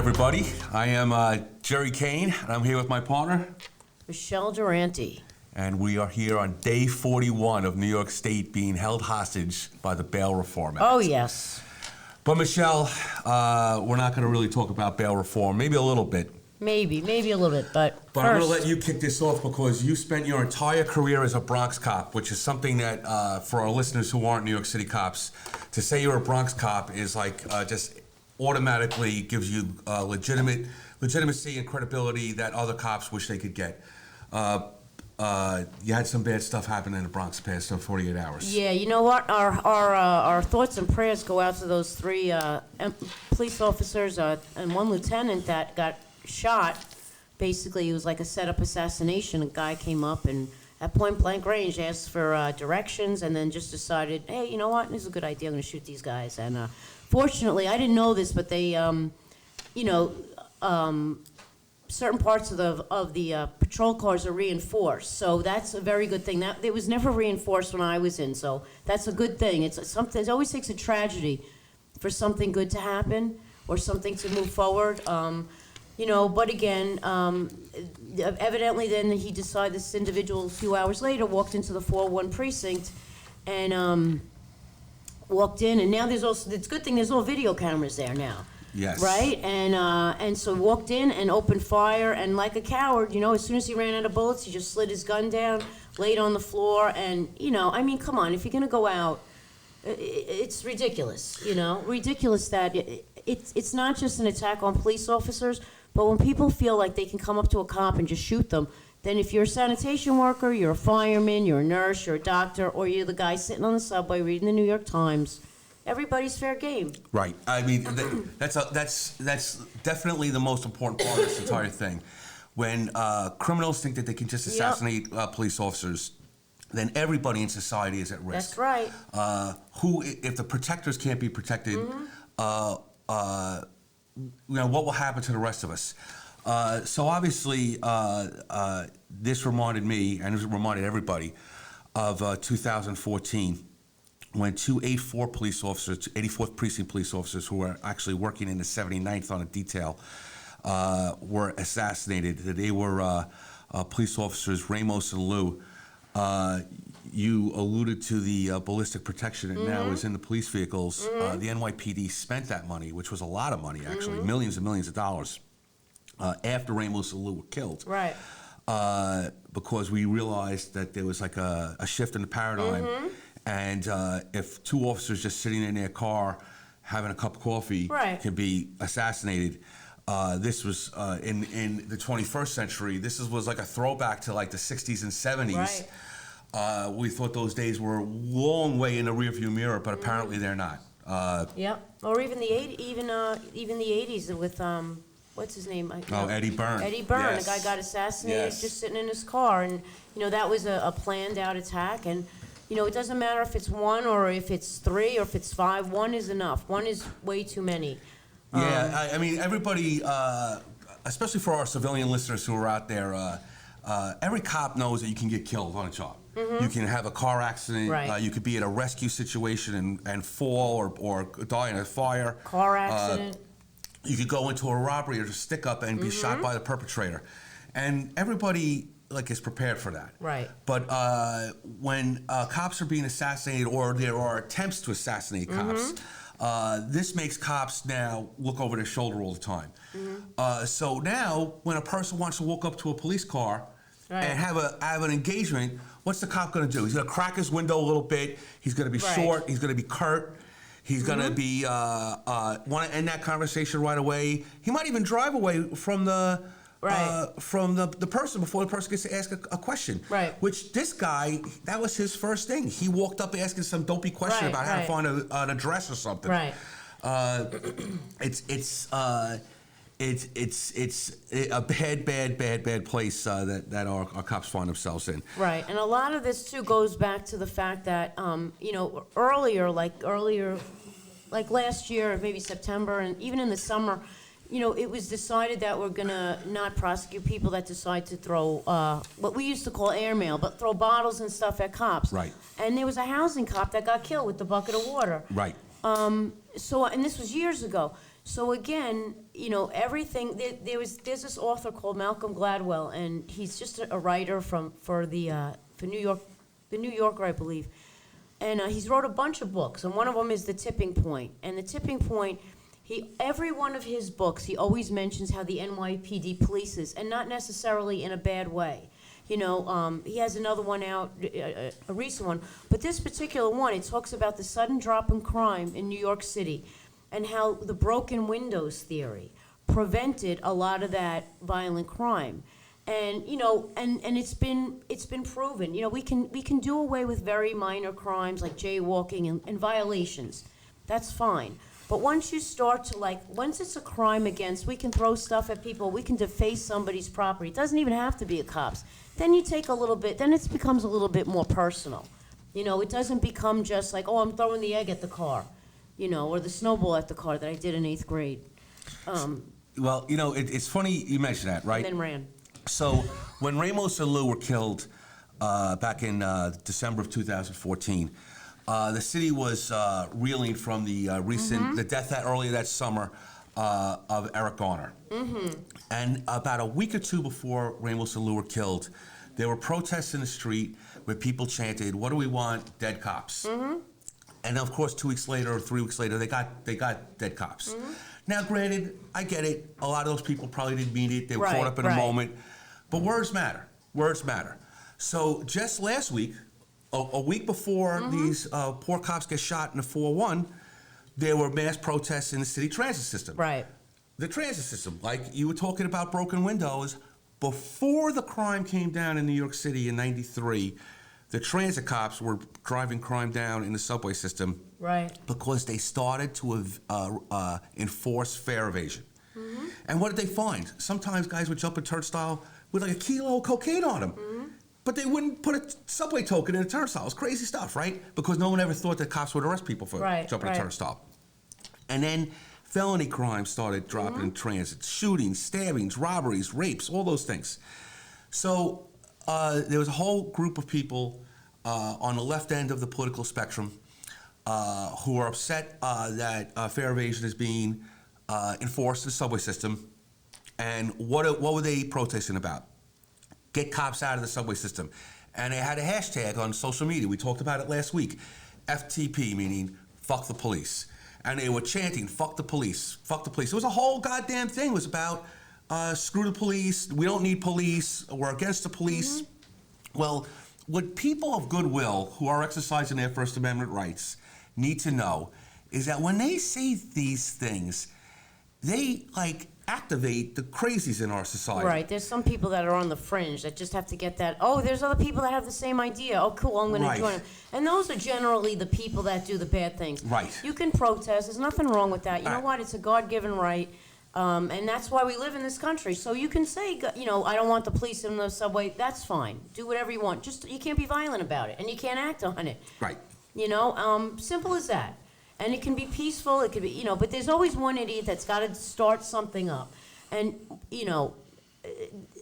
everybody. I am Jerry Kane, and I'm here with my partner, Michele Durante. and we are here on day 41 of New York State being held hostage by the Bail Reform Act. Oh, yes. But Michele, we're not going to really talk about bail reform, maybe a little bit. Maybe a little bit, but But first, I'm going to let you kick this off because you spent your entire career as a Bronx cop, which is something that, for our listeners who aren't New York City cops, to say you're a Bronx cop is like just automatically gives you legitimacy and credibility that other cops wish they could get. You had some bad stuff happen in the Bronx the past 48 hours. yeah, you know what? Our thoughts and prayers go out to those three police officers and one lieutenant that got shot. Basically, it was like a set-up assassination. A guy came up and at point-blank range asked for directions and then just decided, hey, you know what? This is a good idea. I'm going to shoot these guys. And fortunately, I didn't know this, but they, certain parts of the patrol cars are reinforced, so that's a very good thing. That it was never reinforced when I was in, so that's a good thing. It's something. It always takes a tragedy for something good to happen or something to move forward. But again, evidently, then he decided. This individual, a few hours later, walked into the 401 precinct and walked in, and now there's also. It's a good thing there's all video cameras there now. Yes. Right? And so walked in and opened fire, and like a coward, as soon as he ran out of bullets, he just slid his gun down, laid on the floor, and, come on, if you're going to go out, it's ridiculous, ridiculous that it's not just an attack on police officers, but when people feel like they can come up to a cop and just shoot them, then if you're a sanitation worker, you're a fireman, you're a nurse, you're a doctor, or you're the guy sitting on the subway reading the New York Times, everybody's fair game. Right. I mean, that's definitely the most important part of this entire thing. When criminals think that they can just assassinate police officers, then everybody in society is at risk. That's right. If the protectors can't be protected, what will happen to the rest of us? So obviously, this reminded me, and it reminded everybody, of 2014. When two 84th Precinct police officers who were actually working in the 79th on a detail were assassinated. They were police officers Ramos and Liu. You alluded to the ballistic protection that now is in the police vehicles. The NYPD spent that money, which was a lot of money actually, millions and millions of dollars, after Ramos and Liu were killed. Right. Because we realized that there was like a shift in the paradigm. And if two officers just sitting in their car having a cup of coffee can be assassinated, this was in the 21st century. This was like a throwback to like the 60s and 70s. Right. We thought those days were a long way in the rearview mirror, but apparently they're not. Or even the 80s with what's his name? Eddie Byrne. Eddie Byrne, Yes. The guy got assassinated just sitting in his car, and that was a planned out attack. And it doesn't matter if it's one or if it's three or if it's five. One is enough. One is way too many. Yeah, I mean, everybody, especially for our civilian listeners who are out there, every cop knows that you can get killed on a job. You can have a car accident. Right. You could be in a rescue situation and fall or die in a fire. Car accident. You could go into a robbery or a stick-up and be shot by the perpetrator. And everybody is prepared for that. Right. But when cops are being assassinated or there are attempts to assassinate cops, this makes cops now look over their shoulder all the time. So now, when a person wants to walk up to a police car and have an engagement, what's the cop going to do? He's going to crack his window a little bit. He's going to be short. He's going to be curt. He's going to be want to end that conversation right away. He might even drive away from the person before the person gets to ask a question. Right. Which this guy, that was his first thing. He walked up asking some dopey question about how to find an address or something. Right. It's a bad place that our cops find themselves in. Right, and a lot of this too goes back to the fact that earlier, like last year, maybe September, and even in the summer, it was decided that we're gonna not prosecute people that decide to throw what we used to call airmail, but throw bottles and stuff at cops. Right. And there was a housing cop that got killed with the bucket of water. Right. And this was years ago. So again, everything, there's this author called Malcolm Gladwell, and he's just a writer for New York, the New Yorker, I believe. And he's wrote a bunch of books, and one of them is The Tipping Point. And The Tipping Point, every one of his books, he always mentions how the NYPD polices, and not necessarily in a bad way. He has another one out, a recent one, but this particular one, it talks about the sudden drop in crime in New York City, and how the broken windows theory prevented a lot of that violent crime. And and it's been proven. We can do away with very minor crimes like jaywalking and violations. That's fine. But once you start to once it's a crime against, we can throw stuff at people, we can deface somebody's property. It doesn't even have to be a cop's. Then you take a little bit, then it becomes a little bit more personal. It doesn't become just like, oh, I'm throwing the egg at the car, or the snowball at the car that I did in 8th grade. Well, it's funny you mentioned that, right? And then ran. So when Ramos and Lou were killed back in December of 2014, the city was reeling from the the death earlier that summer of Eric Garner. Mm-hmm. And about a week or two before Ramos and Lou were killed, there were protests in the street where people chanted, "What do we want? Dead cops." Mm-hmm. And of course, 2 weeks later or 3 weeks later, they got dead cops. Mm-hmm. Now, granted, I get it. A lot of those people probably didn't mean it. They were caught up in a moment. But words matter. Words matter. So just last week, a week before these poor cops get shot in the 4-1, there were mass protests in the city transit system. Right. The transit system, like you were talking about broken windows, before the crime came down in New York City in '93, the transit cops were driving crime down in the subway system. Right. Because they started to enforce fare evasion. Mm-hmm. And what did they find? Sometimes guys would jump a turnstile with like a kilo of cocaine on them. Mm-hmm. But they wouldn't put a subway token in a turnstile. It's crazy stuff, right? Because no one ever thought that cops would arrest people for jumping a turnstile. And then felony crimes started dropping in transit. Shootings, stabbings, robberies, rapes, all those things. So there was a whole group of people on the left end of the political spectrum who are upset that fare evasion is being enforced in the subway system. And what were they protesting about? Get cops out of the subway system. And they had a hashtag on social media. We talked about it last week. FTP, meaning fuck the police. And they were chanting, fuck the police, fuck the police. It was a whole goddamn thing. It was about screw the police, we don't need police, we're against the police. Mm-hmm. Well, what people of goodwill who are exercising their First Amendment rights need to know is that when they say these things, they activate the crazies in our society. Right. There's some people that are on the fringe that just have to get that, oh, there's other people that have the same idea. Oh, cool, I'm going to join them. And those are generally the people that do the bad things. Right. You can protest. There's nothing wrong with that. You know what? It's a God-given right. And that's why we live in this country. So you can say, I don't want the police in the subway. That's fine. Do whatever you want. Just, you can't be violent about it. And you can't act on it. Right. Simple as that. And it can be peaceful, it could be, but there's always one idiot that's got to start something up. And,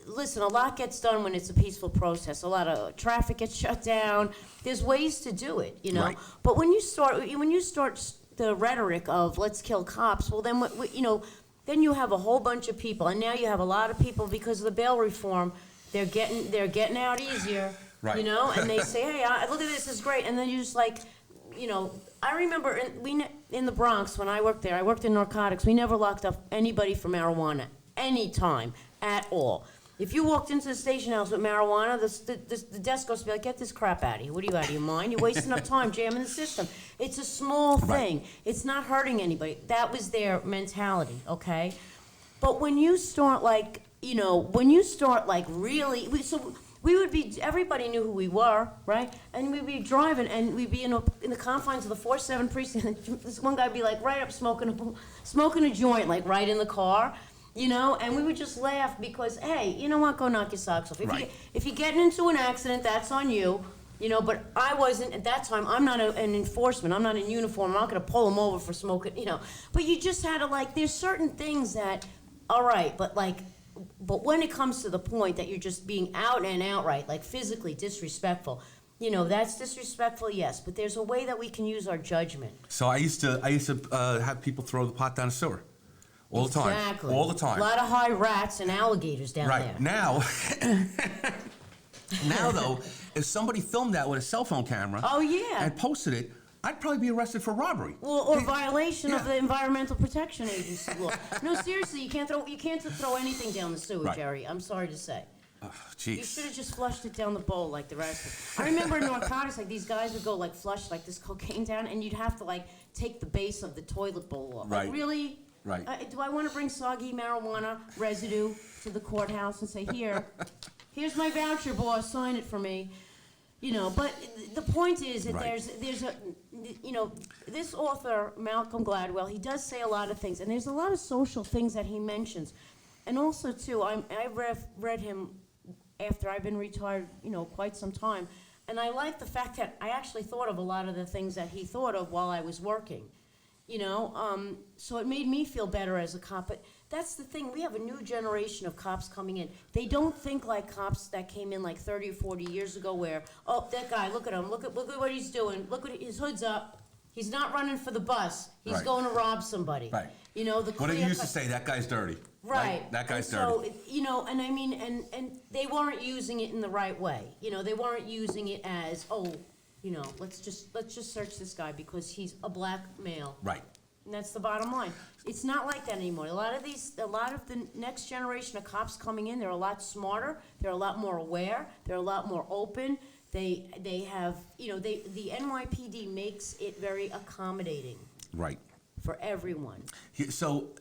listen, a lot gets done when it's a peaceful protest. A lot of traffic gets shut down. There's ways to do it, Right. But when you start the rhetoric of let's kill cops, well, then, then you have a whole bunch of people. And now you have a lot of people, because of the bail reform, they're getting out easier, right. And they say, hey, look at this is great. And then you just I remember in the Bronx when I worked there, I worked in narcotics. We never locked up anybody for marijuana, any time, at all. If you walked into the station house with marijuana, the desk goes to be like, get this crap out of here. What are you out of your mind? You're wasting up time jamming the system. It's a small thing. Right. It's not hurting anybody. That was their mentality, okay? But when you start really, we would be, everybody knew who we were, right? And we'd be driving, and we'd be in the confines of the 4-7 precinct. This one guy would be right up smoking a joint, right in the car, and we would just laugh because, hey, you know what? Go knock your socks off. If you're getting into an accident, that's on you, but I wasn't, at that time, I'm not an enforcement. I'm not in uniform. I'm not going to pull him over for smoking, But you just had to, there's certain things that, all right, but when it comes to the point that you're just being out and outright, physically disrespectful, that's disrespectful, yes. But there's a way that we can use our judgment. So I used to have people throw the pot down the sewer. All the time. Exactly. All the time. A lot of high rats and alligators down there. Right. Now, now though, if somebody filmed that with a cell phone camera Oh, yeah. and posted it, I'd probably be arrested for robbery. Well, or violation of Yeah. the Environmental Protection Agency law. No, seriously, you can't throw anything down the sewer, Right. Jerry. I'm sorry to say. Oh, You jeez. should have just flushed it down the bowl like the rest of it. I remember in narcotics, like these guys would go like flush like this cocaine down, and you'd have to like take the base of the toilet bowl off. Right. Like, really? Right. Do I want to bring soggy marijuana residue to the courthouse and say, here's my voucher, boss, sign it for me? You know, but the point is that Right. there's a, you know, this author, Malcolm Gladwell, he does say a lot of things, and there's a lot of social things that he mentions. And also, too, I read him after I've been retired, you know, quite some time, and I like the fact that I actually thought of a lot of the things that he thought of while I was working. You know, so it made me feel better as a cop. But that's the thing. We have a new generation of cops coming in. They don't think like cops that came in like 30 or 40 years ago where, oh, that guy, look at him. Look at what he's doing. Look at his hood's up. He's not running for the bus. He's Right. going to rob somebody. Right. You know, the What they clear used to cut- say, that guy's dirty. Right. That guy's and dirty. So, you know, and I mean, and they weren't using it in the right way. You know, they weren't using it as, oh, you know, let's just search this guy because he's a black male. Right. And that's the bottom line. It's not like that anymore. A lot of the next generation of cops coming in, they're a lot smarter. They're a lot more aware. They're a lot more open. They have, you know, the NYPD makes it very accommodating Right. for everyone. So,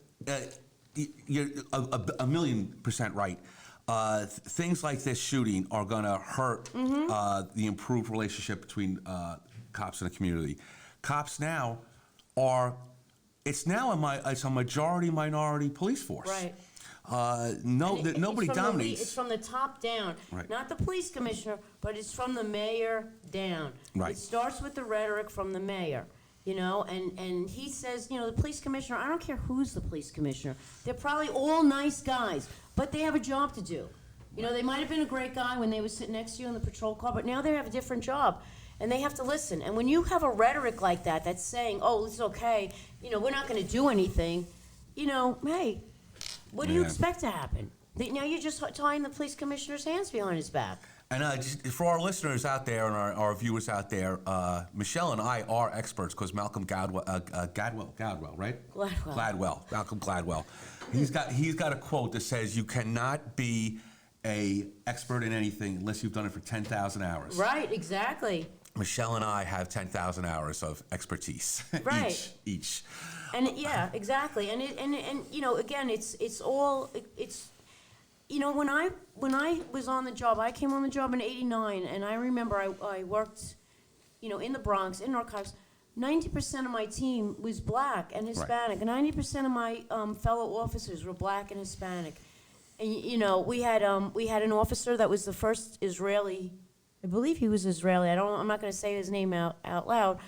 you're a million% right. Things like this shooting are going to hurt the improved relationship between cops and the community. Cops now are, it's a majority minority police force. Right. Nobody dominates. It's from the top down. Right. Not the police commissioner, but it's from the mayor down. Right. It starts with the rhetoric from the mayor. You know, and he says, you know, the police commissioner, I don't care who's the police commissioner. They're probably all nice guys, but they have a job to do. You know, they might have been a great guy when they were sitting next to you in the patrol car, but now they have a different job. And they have to listen. And when you have a rhetoric like that, that's saying, oh, it's okay, you know, we're not going to do anything, you know, hey, what do you Yeah. expect to happen? Now you're just tying the police commissioner's hands behind his back. And just for our listeners out there and our viewers out there, Michele and I are experts because Malcolm Gladwell, right? Gladwell. Malcolm Gladwell. He's got a quote that says, "You cannot be a expert in anything unless you've done it for 10,000 hours." Right, exactly. Michele and I have 10,000 hours of expertise Right. each. And yeah, exactly. And you know, again, it's you know, when I was on the job, I came on the job in '89, and I remember I worked, you know, in the Bronx, in narcotics. 90% of my team was black and Hispanic, and 90% of my fellow officers were black and Hispanic. And you know, we had an officer that was the first Israeli, I believe he was Israeli. I'm not going to say his name out loud.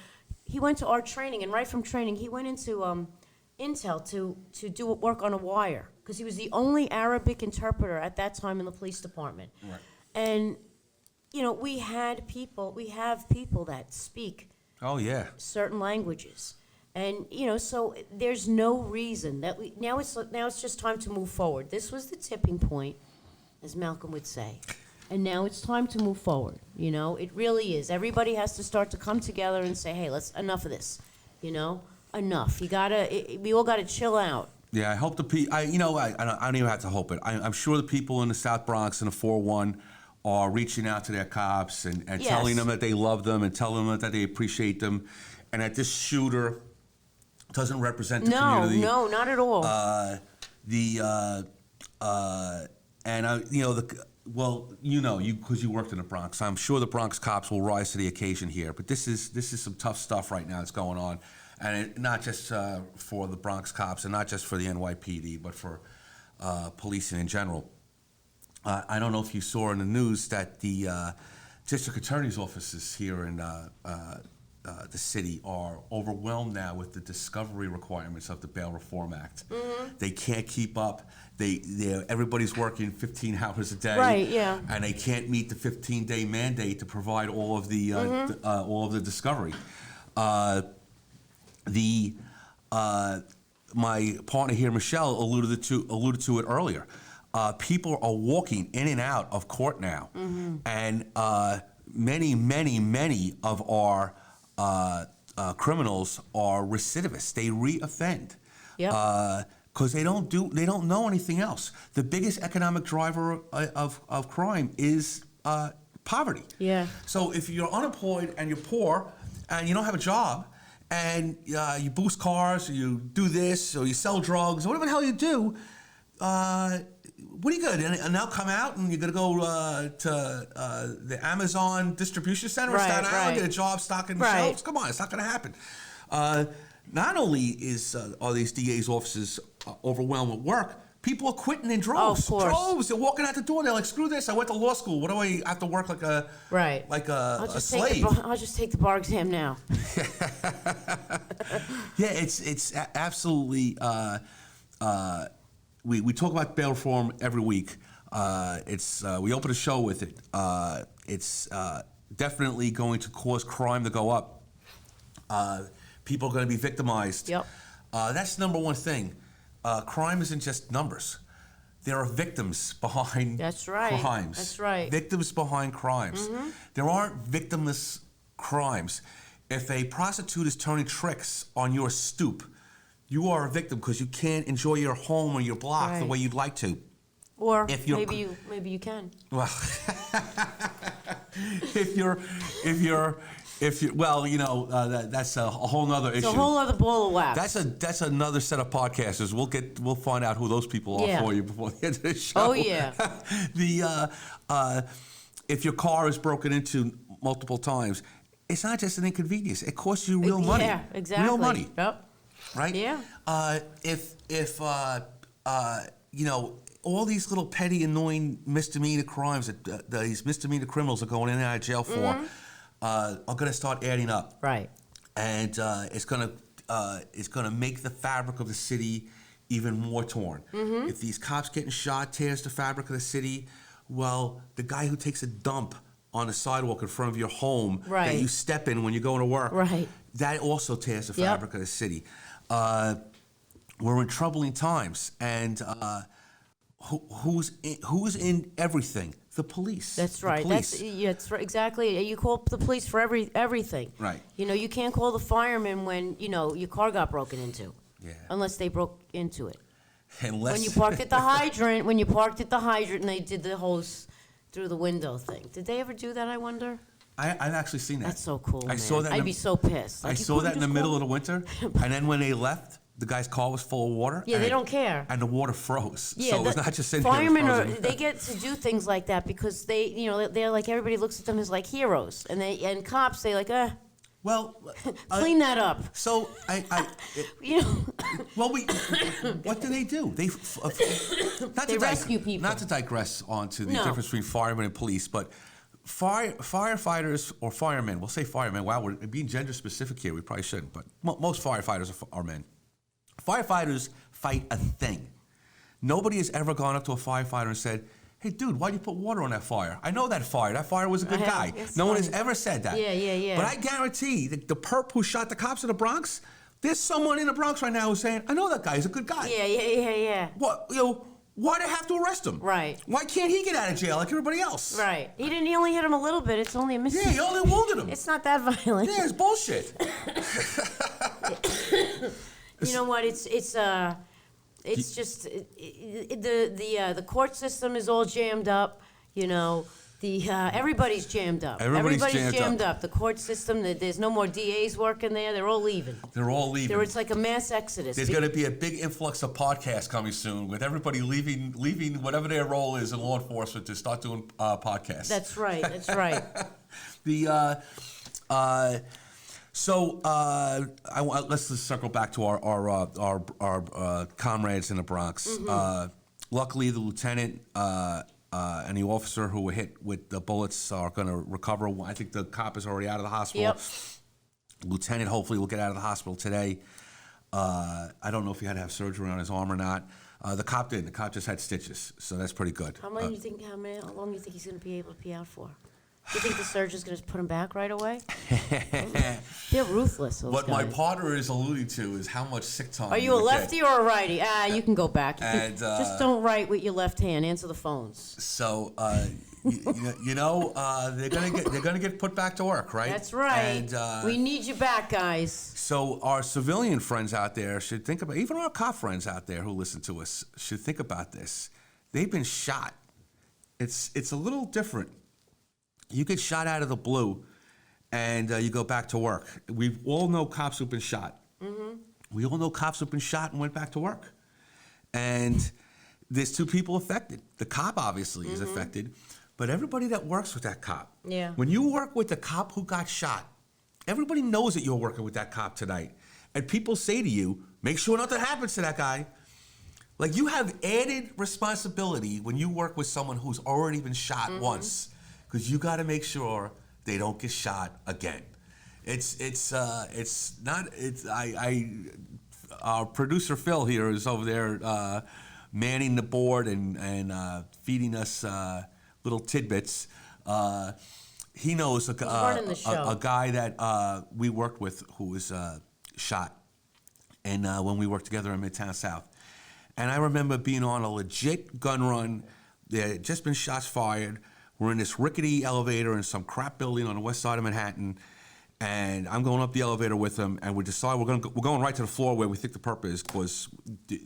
He went to our training, and right from training, he went into Intel to do work on a wire because he was the only Arabic interpreter at that time in the police department. Right. And you know, we have people that speak Oh yeah. certain languages, and you know, so there's no reason that now it's just time to move forward. This was the tipping point, as Malcolm would say. And now it's time to move forward. You know, it really is. Everybody has to start to come together and say, "Hey, enough of this." You know, enough. We all gotta chill out. Yeah, I hope the people. I don't even have to hope it. I'm sure the people in the South Bronx and the 4-1 are reaching out to their cops and Yes. telling them that they love them and telling them that they appreciate them, and that this shooter doesn't represent the community. No, not at all. Because you worked in the Bronx, I'm sure the Bronx cops will rise to the occasion here. But this is some tough stuff right now that's going on, and not just for the Bronx cops and not just for the NYPD, but for policing in general. I don't know if you saw in the news that the district attorney's offices here in the city are overwhelmed now with the discovery requirements of the Bail Reform Act. Mm-hmm. They can't keep up. Everybody's working 15 hours a day, Right, yeah. and they can't meet the 15-day mandate to provide all of the discovery. my partner here, Michele, alluded to it earlier. People are walking in and out of court now, and many of our criminals are recidivists. They reoffend. Yep. Because they don't know anything else. The biggest economic driver of crime is poverty. Yeah. So if you're unemployed and you're poor and you don't have a job and you boost cars or you do this or you sell drugs or whatever the hell you do, what are you gonna do? And they'll come out and you're gonna go to the Amazon distribution center in Staten Island, get a job stocking shelves? Come on, it's not gonna happen. Not only are these DA's offices overwhelmed with work, people are quitting in droves. Oh, of course. Droves. They're walking out the door. They're like, "Screw this! I went to law school. What do I have to work like a slave?" I'll just take the bar exam now. Yeah, it's absolutely. We talk about bail reform every week. We open a show with it. It's definitely going to cause crime to go up. People are going to be victimized. Yep. That's the number one thing. Crime isn't just numbers. There are victims behind crimes. That's right. Victims behind crimes. There aren't victimless crimes. If a prostitute is turning tricks on your stoop, you are a victim because you can't enjoy your home or your block the way you'd like to. Or maybe you can. Well, if you're well, that's a whole nother issue. It's a whole other ball of wax. That's another set of podcasters. We'll find out who those people are for you before the end of the show. Oh yeah. If your car is broken into multiple times, it's not just an inconvenience. It costs you real money. Yeah, exactly. Real money. Yep. Right? Yeah. All these little petty, annoying misdemeanor crimes that these misdemeanor criminals are going in and out of jail for are going to start adding up. Right. And it's going to make the fabric of the city even more torn. If these cops getting shot tears the fabric of the city, well, the guy who takes a dump on the sidewalk in front of your home that you step in when you're going to work, that also tears the fabric of the city. We're in troubling times, and who's in everything? The police. That's right. That's right. Exactly. You call the police for everything. Right. You can't call the firemen when your car got broken into. Yeah. Unless they broke into it. Unless when you parked at the hydrant, and they did the hose through the window thing. Did they ever do that? I wonder. I've actually seen that. That's so cool. I saw that. I'd be so pissed. I saw that in the middle of the winter, and then when they left, the guy's car was full of water. Yeah, they don't care. And the water froze. Yeah, so it was not just sitting firemen they get to do things like that because they're like, everybody looks at them as like heroes, and cops they like well, clean that up. So well, what do? They rescue people. Not to digress onto the difference between firemen and police, but firefighters or firemen. We'll say firemen. Wow, we're being gender specific here. We probably shouldn't, but most firefighters are men. Firefighters fight a thing. Nobody has ever gone up to a firefighter and said, "Hey, dude, why'd you put water on that fire? I know that fire. That fire was a good guy." No one has ever said that. Yeah. But I guarantee the perp who shot the cops in the Bronx, there's someone in the Bronx right now who's saying, "I know that guy. He's a good guy." Yeah. What, why do they have to arrest him? Right. Why can't he get out of jail like everybody else? Right. He only hit him a little bit. It's only a mistake. Yeah, he only wounded him. It's not that violent. Yeah, it's bullshit. You know what? It's just the court system is all jammed up. Everybody's jammed up. Everybody's jammed up. The court system. There's no more DAs working there. They're all leaving. It's like a mass exodus. There's going to be a big influx of podcasts coming soon, with everybody leaving whatever their role is in law enforcement to start doing podcasts. That's right. Let's just circle back to our comrades in the Bronx. Luckily, the lieutenant and the officer who were hit with the bullets are going to recover. I think the cop is already out of the hospital. Yep. Lieutenant hopefully will get out of the hospital today. I don't know if he had to have surgery on his arm or not. The cop didn't. The cop just had stitches, so that's pretty good. How long do you think he's going to be able to be out for? You think the surgeon's going to put him back right away? They're ruthless, those What my guys. partner is alluding to is how much sick time. Are you a would get. lefty or a righty? You can go back. Just don't write with your left hand. Answer the phones. So they're gonna get put back to work, right? That's right. And, we need you back, guys. So our civilian friends out there should think about, even our cop friends out there who listen to us should think about this. They've been shot. It's a little different. You get shot out of the blue, and you go back to work. We all know cops who've been shot. Mm-hmm. We all know cops who've been shot and went back to work. And there's two people affected. The cop obviously is affected, but everybody that works with that cop. Yeah. When you work with the cop who got shot, everybody knows that you're working with that cop tonight. And people say to you, make sure nothing happens to that guy. Like, you have added responsibility when you work with someone who's already been shot once, because you got to make sure they don't get shot again. Our producer Phil here is over there manning the board and feeding us little tidbits. He knows a guy that we worked with who was shot, and when we worked together in Midtown South. And I remember being on a legit gun run. There had just been shots fired. We're in this rickety elevator in some crap building on the west side of Manhattan, and I'm going up the elevator with him, and we decide we're going right to the floor where we think the perp is, because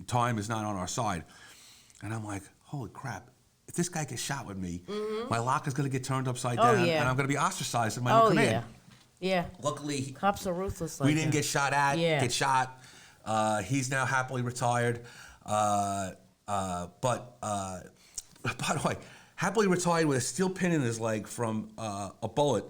time is not on our side. And I'm like, holy crap. If this guy gets shot with me, my lock is going to get turned upside down, and I'm going to be ostracized in my own command. Yeah. Luckily, cops are ruthless like we didn't get shot at, get shot. He's now happily retired. But by the way, happily retired with a steel pin in his leg from a bullet,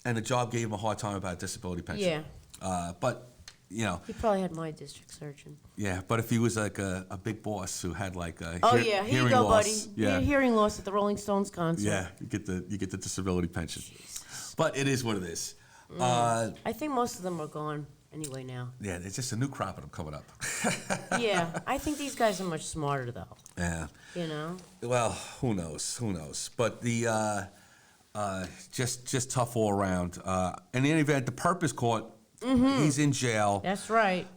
and the job gave him a hard time about disability pension. Yeah. But, you know. He probably had my district surgeon. Yeah, but if he was like a big boss who had like a here hearing you go, loss, buddy. Yeah, hearing loss at the Rolling Stones concert. Yeah, you get the disability pension. Jesus. But it is what it is. I think most of them are gone anyway now. Yeah, there's just a new crop of them coming up. Yeah, I think these guys are much smarter though. Yeah. You know. Well, who knows? Who knows? But the just tough all around. In any event, the perp is caught. He's in jail. That's right.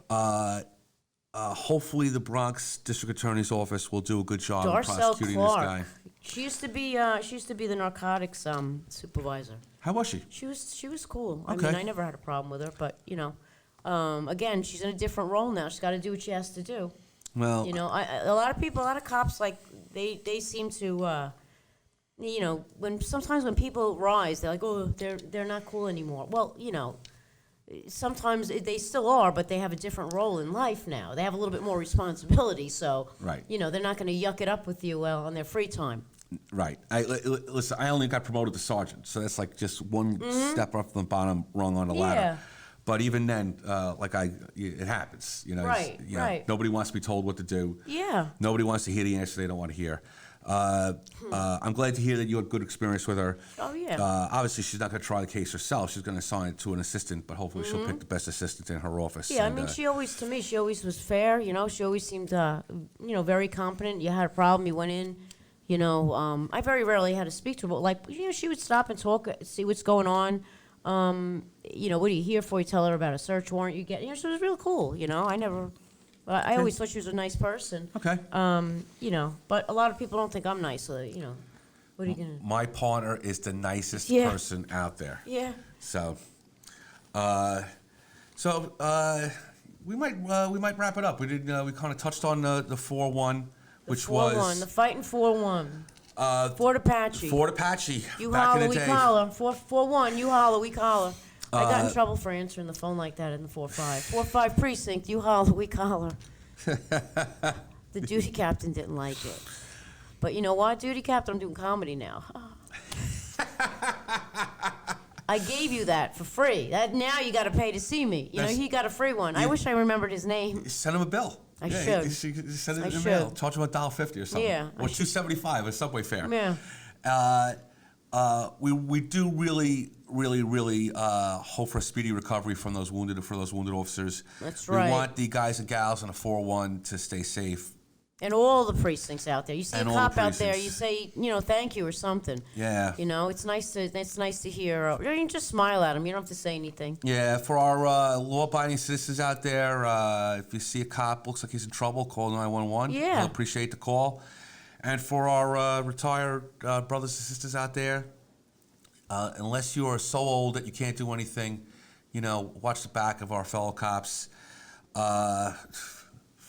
Hopefully, the Bronx District Attorney's Office will do a good job of Darcel prosecuting Clark. this guy. She used to be the narcotics supervisor. How was she? She was cool. Okay. I mean, I never had a problem with her, but you know, again, she's in a different role now. She's got to do what she has to do. Well, You know, a lot of cops, like they seem to, you know, sometimes when people rise, they're like, oh, they're not cool anymore. Well, you know, sometimes they still are, but they have a different role in life now. They have a little bit more responsibility, so Right. you know, they're not going to yuck it up with you on their free time. right. Listen, I only got promoted to sergeant, so that's like just one step up from the bottom rung on the ladder. Yeah. But even then, it happens. You know, Right, right. Nobody wants to be told what to do. Yeah. Nobody wants to hear the answer they don't want to hear. I'm glad to hear that you had good experience with her. Oh, yeah. Obviously, she's not going to try the case herself. She's going to assign it to an assistant, but hopefully she'll pick the best assistant in her office. Yeah, and, I mean, she always was fair, you know, she always seemed, you know, very competent. You had a problem, you went in, you know, I very rarely had to speak to her, but like, you know, she would stop and talk, see what's going on. You know, what are you here for? You tell her about a search warrant you get. You know, she was real cool, you know, I always thought she was a nice person. Okay. You know, but a lot of people don't think I'm nice, so, you know, what are you gonna? My partner is the nicest Yeah. person out there. Yeah. So, we might wrap it up. We we kind of touched on the 4-1, which 4-1, was the fighting 4-1. Fort Apache. Fort Apache. You back holler, in the we day. collar. 4-1, you holler, we collar. I got in trouble for answering the phone like that in the 4-5. 4-5 precinct, you holler, we collar. The duty captain didn't like it. But you know what, duty captain, I'm doing comedy now. I gave you that for free. Now you got to pay to see me. You know, he got a free one. I wish I remembered his name. Send him a bill. I yeah, should. You send it I in the should. mail. Charge him $1.50 or something. Yeah, Or $2.75 a Subway fare. Yeah. We do really hope for a speedy recovery for those wounded officers. That's right. We want the guys and gals in the 4-1 to stay safe. And all the precincts out there. You see And a all the cop out there, you precincts. say, thank you or something. Yeah. It's nice to hear. You can just smile at them. You don't have to say anything. Yeah, for our law-abiding citizens out there, if you see a cop, looks like he's in trouble, call 911. Yeah. We'll appreciate the call. And for our retired brothers and sisters out there, unless you are so old that you can't do anything, watch the back of our fellow cops.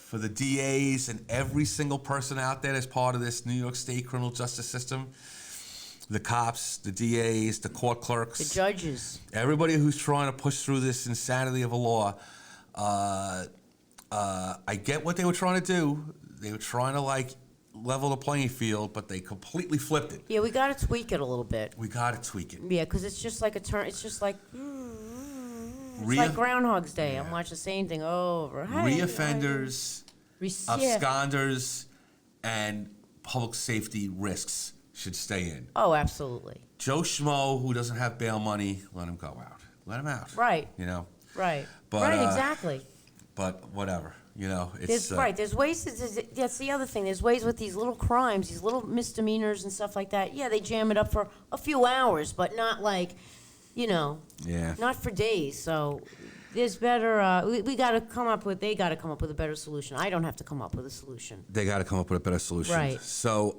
For the DAs and every single person out there that's part of this New York State criminal justice system, the cops, the DAs, the court clerks, The judges. everybody who's trying to push through this insanity of a law, I get what they were trying to do. They were trying to level the playing field, but they completely flipped it. Yeah, we got to tweak it a little bit. We got to tweak it. Yeah, because it's just like a turn. It's just like. It's Re- like Groundhog's Day. Yeah. I'm watching the same thing over. Reoffenders, Yeah. absconders, and public safety risks should stay in. Oh, absolutely. Joe Schmo, who doesn't have bail money, let him go out. Let him out. Right. But, Right, exactly. But whatever. It's There's ways. That's the other thing. There's ways with these little crimes, these little misdemeanors and stuff like that. Yeah, they jam it up for a few hours, but not Yeah. not for days. So there's better. We got to come up with. They got to come up with a better solution. I don't have to come up with a solution. They got to come up with a better solution. Right. So,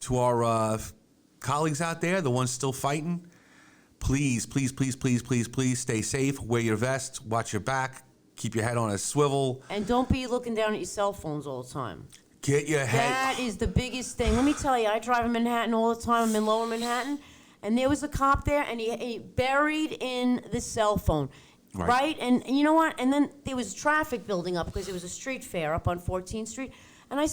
to our colleagues out there, the ones still fighting, please stay safe. Wear your vest. Watch your back. Keep your head on a swivel. And don't be looking down at your cell phones all the time. Get your head. That is the biggest thing. Let me tell you, I drive in Manhattan all the time. I'm in Lower Manhattan. And there was a cop there, and he buried in the cell phone. Right? And you know what? And then there was traffic building up because it was a street fair up on 14th Street. And I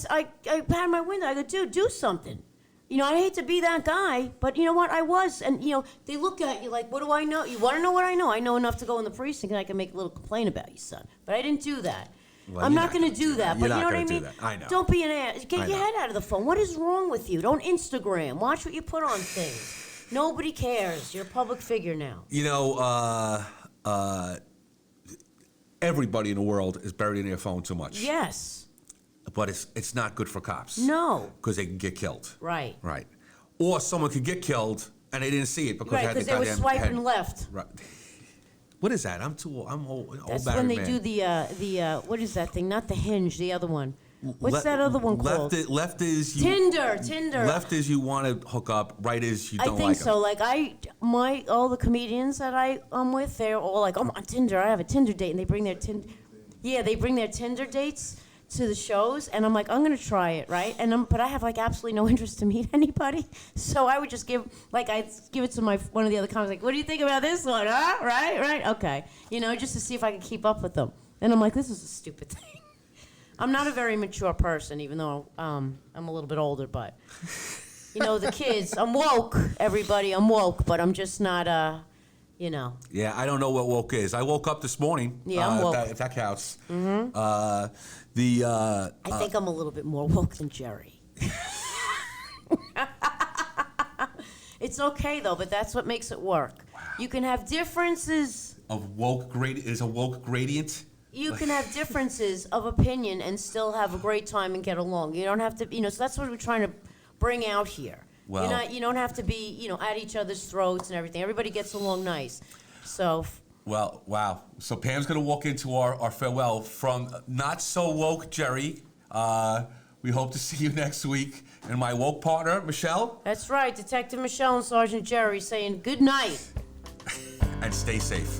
had my window. I go, dude, do something. I hate to be that guy, but you know what? I was. And, they look at you like, what do I know? You want to know what I know? I know enough to go in the precinct, and I can make a little complaint about you, son. But I didn't do that. Well, I'm you're not going to do that. But You're you know not what I gonna mean? do that. I know. Don't be an ass. Get I your know. head out of the phone. What is wrong with you? Don't Instagram. Watch what you put on things. Nobody cares. You're a public figure now. Everybody in the world is buried in their phone too much. Yes. But it's not good for cops. No. Because they can get killed. Right. Right. Or someone could get killed and they didn't see it because Right, because they were goddamn swiping head. left. Right. What is that? I'm old. That's battered when they man. do the what is that thing? Not the hinge, the other one. What's that other one called? Left is you. Tinder. Left is you want to hook up. Right is you I don't think like so. them. Like all the comedians that I'm with, they're all like, I'm on Tinder. I have a Tinder date, and they bring their Tinder. Yeah, they bring their Tinder dates to the shows, and I'm like, I'm gonna try it, right? But I have like absolutely no interest to meet anybody, so I would just give it to one of the other comics, like, what do you think about this one? Huh? Right, okay, just to see if I could keep up with them. And I'm like, this is a stupid thing. I'm not a very mature person, even though I'm a little bit older, but the kids, I'm woke, everybody, I'm woke, but I'm just not Yeah, I don't know what woke is. I woke up this morning. Yeah, I'm woke. If that counts. I think I'm a little bit more woke than Jerry. It's okay though, but that's what makes it work. Wow. You can have differences of woke is a woke gradient. You can have differences of opinion and still have a great time and get along. You don't have to, so that's what we're trying to bring out here. Well, you don't have to be, at each other's throats and everything. Everybody gets along nice. So. Well, wow. So Pam's going to walk into our farewell from not so woke Jerry. We hope to see you next week. And my woke partner, Michele. That's right. Detective Michele and Sergeant Jerry saying good night. And stay safe.